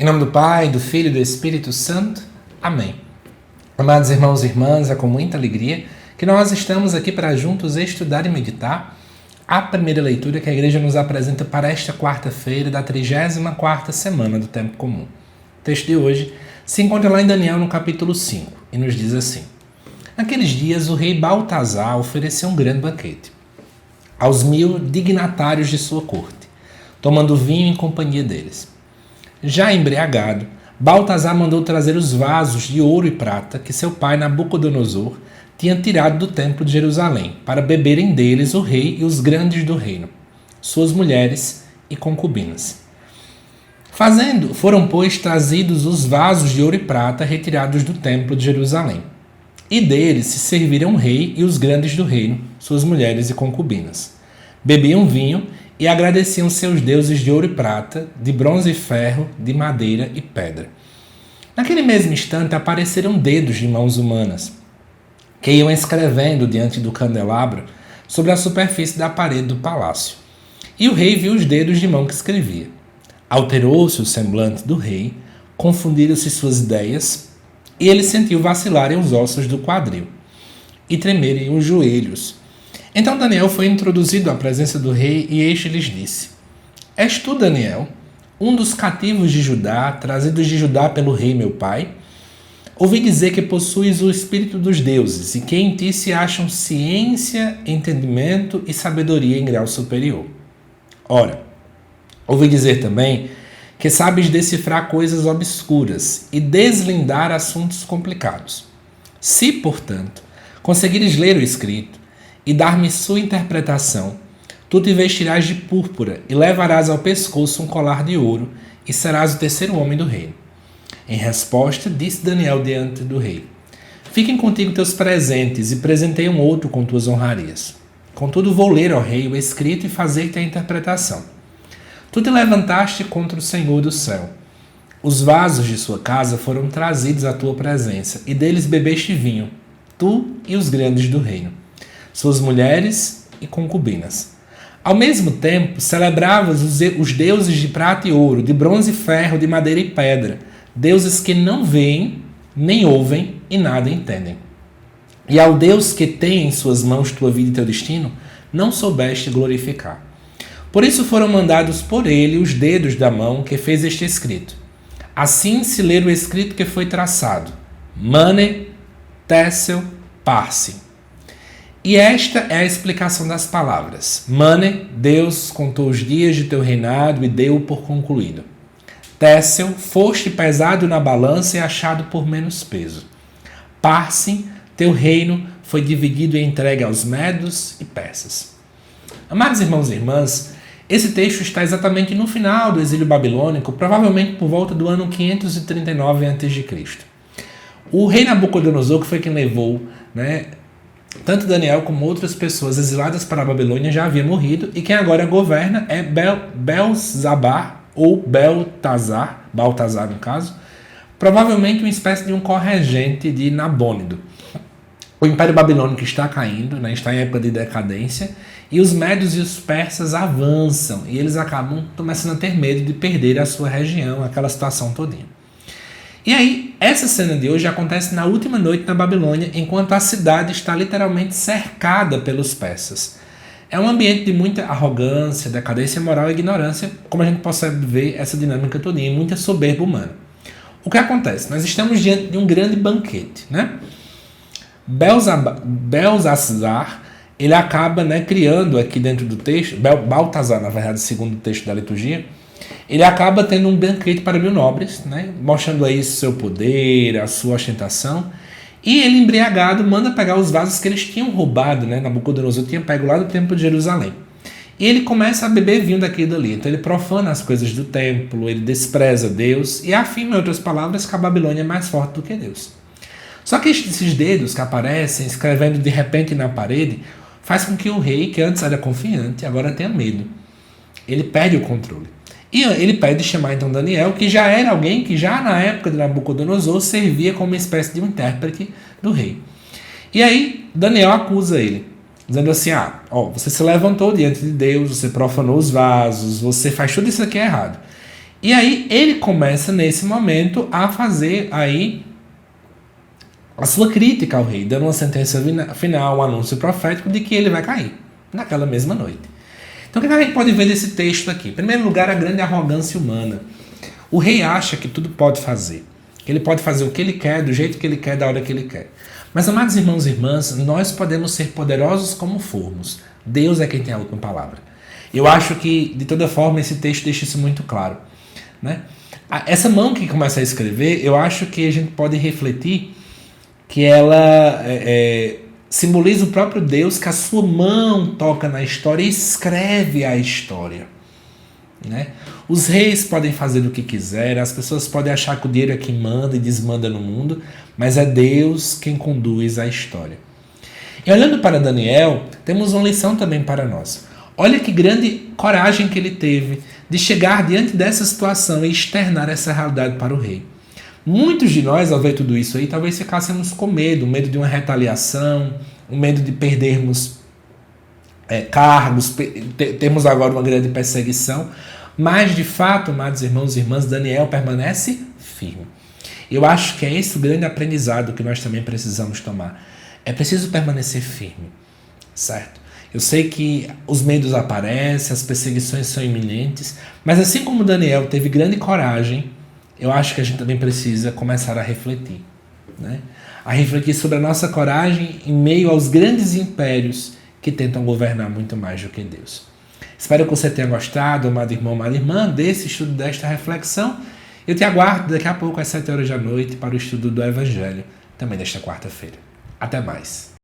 Em nome do Pai, do Filho e do Espírito Santo. Amém. Amados irmãos e irmãs, é com muita alegria que nós estamos aqui para juntos estudar e meditar a primeira leitura que a Igreja nos apresenta para esta quarta-feira da 34ª semana do Tempo Comum. O texto de hoje se encontra lá em Daniel no capítulo 5 e nos diz assim: Naqueles dias o rei Baltazar ofereceu um grande banquete aos 1000 dignatários de sua corte, tomando vinho em companhia deles. Já embriagado, Baltazar mandou trazer os vasos de ouro e prata que seu pai Nabucodonosor tinha tirado do templo de Jerusalém, para beberem deles o rei e os grandes do reino, suas mulheres e concubinas. Foram, pois, trazidos os vasos de ouro e prata retirados do templo de Jerusalém. E deles se serviram o rei e os grandes do reino, suas mulheres e concubinas. Bebiam vinho e agradeciam seus deuses de ouro e prata, de bronze e ferro, de madeira e pedra. Naquele mesmo instante apareceram dedos de mãos humanas, que iam escrevendo diante do candelabro sobre a superfície da parede do palácio. E o rei viu os dedos de mão que escrevia. Alterou-se o semblante do rei, confundiram-se suas ideias, e ele sentiu vacilarem os ossos do quadril e tremerem os joelhos. Então Daniel foi introduzido à presença do rei e este lhes disse: És tu, Daniel, um dos cativos de Judá, trazidos de Judá pelo rei meu pai? Ouvi dizer que possuis o espírito dos deuses e que em ti se acham ciência, entendimento e sabedoria em grau superior. Ora, ouvi dizer também que sabes decifrar coisas obscuras e deslindar assuntos complicados. Se, portanto, conseguires ler o escrito e dar-me sua interpretação, tu te vestirás de púrpura e levarás ao pescoço um colar de ouro e serás o terceiro homem do reino. Em resposta, disse Daniel diante do rei: Fiquem contigo teus presentes e presentei um outro com tuas honrarias. Contudo, vou ler ao rei o escrito e fazer-te a interpretação. Tu te levantaste contra o Senhor do céu. Os vasos de sua casa foram trazidos à tua presença e deles bebeste vinho, tu e os grandes do reino, suas mulheres e concubinas. Ao mesmo tempo, celebravas os deuses de prata e ouro, de bronze e ferro, de madeira e pedra, deuses que não veem, nem ouvem e nada entendem. E ao Deus que tem em suas mãos tua vida e teu destino, não soubeste glorificar. Por isso foram mandados por ele os dedos da mão que fez este escrito. Assim se lê o escrito que foi traçado: Mane, Tessel, Parsi. E esta é a explicação das palavras. Mane, Deus contou os dias de teu reinado e deu-o por concluído. Tessel, foste pesado na balança e achado por menos peso. Parsi, teu reino foi dividido e entregue aos medos e persas. Amados irmãos e irmãs, esse texto está exatamente no final do exílio babilônico, provavelmente por volta do ano 539 a.C. O rei Nabucodonosor, que foi quem levou, tanto Daniel como outras pessoas exiladas para a Babilônia, já havia morrido, e quem agora governa é Belzabar, ou Baltazar no caso, provavelmente uma espécie de um corregente de Nabônido. O Império Babilônico está caindo, está em época de decadência, e os médios e os persas avançam, e eles acabam começando a ter medo de perder a sua região, aquela situação todinha. E aí, essa cena de hoje acontece na última noite na Babilônia, enquanto a cidade está literalmente cercada pelos persas. É um ambiente de muita arrogância, decadência moral e ignorância, como a gente pode ver essa dinâmica todinha, e muita soberba humana. O que acontece? Nós estamos diante de um grande banquete, Belzazar, ele acaba criando aqui dentro do texto, Baltazar, na verdade, segundo o texto da liturgia, ele acaba tendo um banquete para 1000 nobres, mostrando aí seu poder, a sua ostentação, e ele, embriagado, manda pegar os vasos que eles tinham roubado, Nabucodonosor tinha pego lá do templo de Jerusalém. E ele começa a beber vinho daquilo dali, então ele profana as coisas do templo, ele despreza Deus, e afirma, em outras palavras, que a Babilônia é mais forte do que Deus. Só que esses dedos que aparecem, escrevendo de repente na parede, faz com que o rei, que antes era confiante, agora tenha medo. Ele perde o controle. E ele pede chamar então Daniel, que já era alguém que já na época de Nabucodonosor servia como uma espécie de um intérprete do rei. E aí Daniel acusa ele, dizendo assim: você se levantou diante de Deus, você profanou os vasos, você faz tudo isso aqui errado. E aí ele começa nesse momento a fazer aí a sua crítica ao rei, dando uma sentença final, um anúncio profético de que ele vai cair naquela mesma noite. Então o que a gente pode ver desse texto aqui? Em primeiro lugar, a grande arrogância humana. O rei acha que tudo pode fazer, que ele pode fazer o que ele quer, do jeito que ele quer, da hora que ele quer. Mas, amados irmãos e irmãs, nós podemos ser poderosos como formos. Deus é quem tem a última palavra. Eu acho que, de toda forma, esse texto deixa isso muito claro, né? Essa mão que começa a escrever, eu acho que a gente pode refletir que ela simboliza o próprio Deus, que a sua mão toca na história e escreve a história, né? Os reis podem fazer o que quiserem, as pessoas podem achar que o dinheiro é quem manda e desmanda no mundo, mas é Deus quem conduz a história. E olhando para Daniel, temos uma lição também para nós. Olha que grande coragem que ele teve de chegar diante dessa situação e externar essa realidade para o rei. Muitos de nós, ao ver tudo isso aí, talvez ficássemos com medo de uma retaliação, um medo de perdermos cargos, temos agora uma grande perseguição, mas de fato, amados irmãos e irmãs, Daniel permanece firme. Eu acho que é esse o grande aprendizado que nós também precisamos tomar. É preciso permanecer firme, certo? Eu sei que os medos aparecem, as perseguições são iminentes, mas assim como Daniel teve grande coragem, eu acho que a gente também precisa começar a refletir, né? A refletir sobre a nossa coragem em meio aos grandes impérios que tentam governar muito mais do que Deus. Espero que você tenha gostado, amado irmão, amada irmã, desse estudo, desta reflexão. Eu te aguardo daqui a pouco às 7 horas da noite para o estudo do Evangelho, também nesta quarta-feira. Até mais.